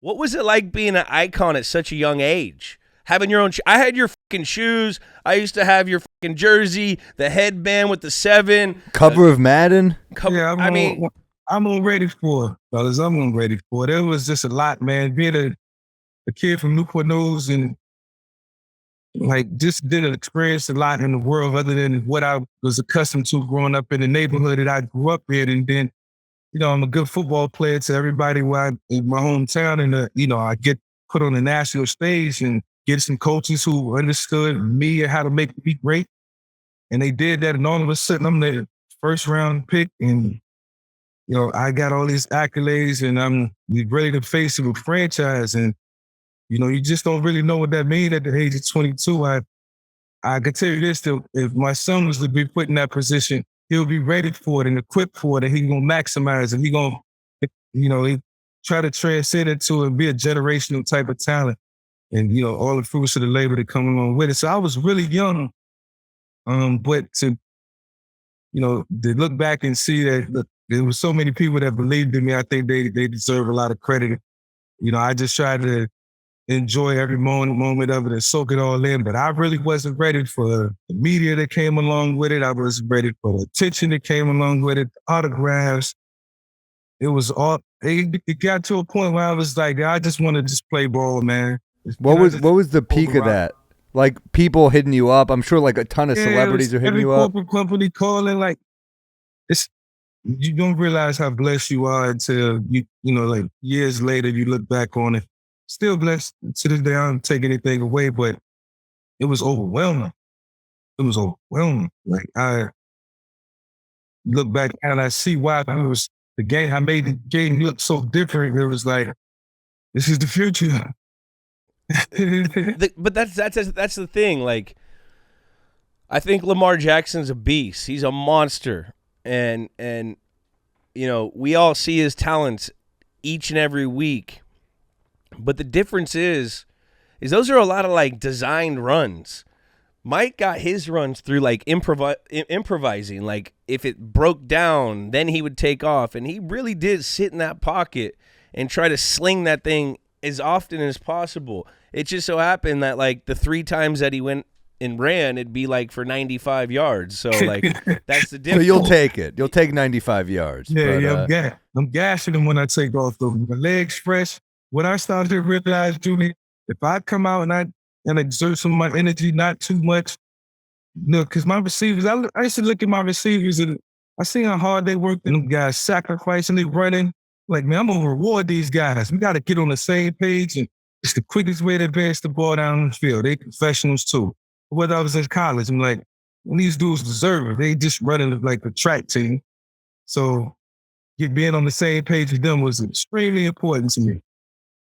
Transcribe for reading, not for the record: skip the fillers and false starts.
What was it like being an icon at such a young age? Having your own, I had your fucking shoes. I used to have your fucking jersey, the headband with the 7, Cover of Madden. Yeah, I'm all ready for it, fellas. I'm all ready for it. It was just a lot, man. Being a kid from Newport News and like just didn't experience a lot in the world other than what I was accustomed to growing up in the neighborhood that I grew up in. And then, I'm a good football player to everybody in my hometown. And, I get put on the national stage and get some coaches who understood me and how to make me great. And they did that. And all of a sudden, I'm the first round pick. And, I got all these accolades and I'm ready to face a franchise. And, you just don't really know what that means at the age of 22. I can tell you this, though, if my son was to be put in that position, he'll be ready for it and equipped for it, and he's going to maximize it. He's going to, he try to transcend it to and be a generational type of talent. And, all the fruits of the labor that come along with it. So I was really young, but to look back and see that, look, there was so many people that believed in me. I think they deserve a lot of credit. I just tried to enjoy every moment of it and soak it all in. But I really wasn't ready for the media that came along with it. I wasn't ready for the attention that came along with it, the autographs. It was all, it got to a point where I was like, I just want to just play ball, man. What was the peak of that? Like people hitting you up? I'm sure like a ton of celebrities are hitting you up. Every corporate company calling, like, you don't realize how blessed you are until like years later you look back on it. Still blessed to this day. I don't take anything away, but it was overwhelming. It was overwhelming. Like I look back and I see why it was the game. I made the game look so different. It was like, this is the future. But that's the thing. Like, I think Lamar Jackson's a beast. He's a monster. And we all see his talents each and every week. But the difference is those are a lot of like designed runs. Mike got his runs through like improvising. Like if it broke down, then he would take off. And he really did sit in that pocket and try to sling that thing as often as possible. It just so happened that like the 3 times that he went and ran, it'd be like for 95 yards. So like that's the difference. So you'll take it. You'll take 95 yards. Yeah, but, I'm gashing them when I take off though. My legs fresh. When I started to realize, Julian, if I come out and exert some of my energy, not too much, because my receivers, I used to look at my receivers and I see how hard they work and them guys sacrificing, they running. Like, man, I'm going to reward these guys. We got to get on the same page, and it's the quickest way to advance the ball down the field. They professionals too. Whether I was in college, I'm like, when these dudes deserve it, they just running like a track team. So being on the same page with them was extremely important to me.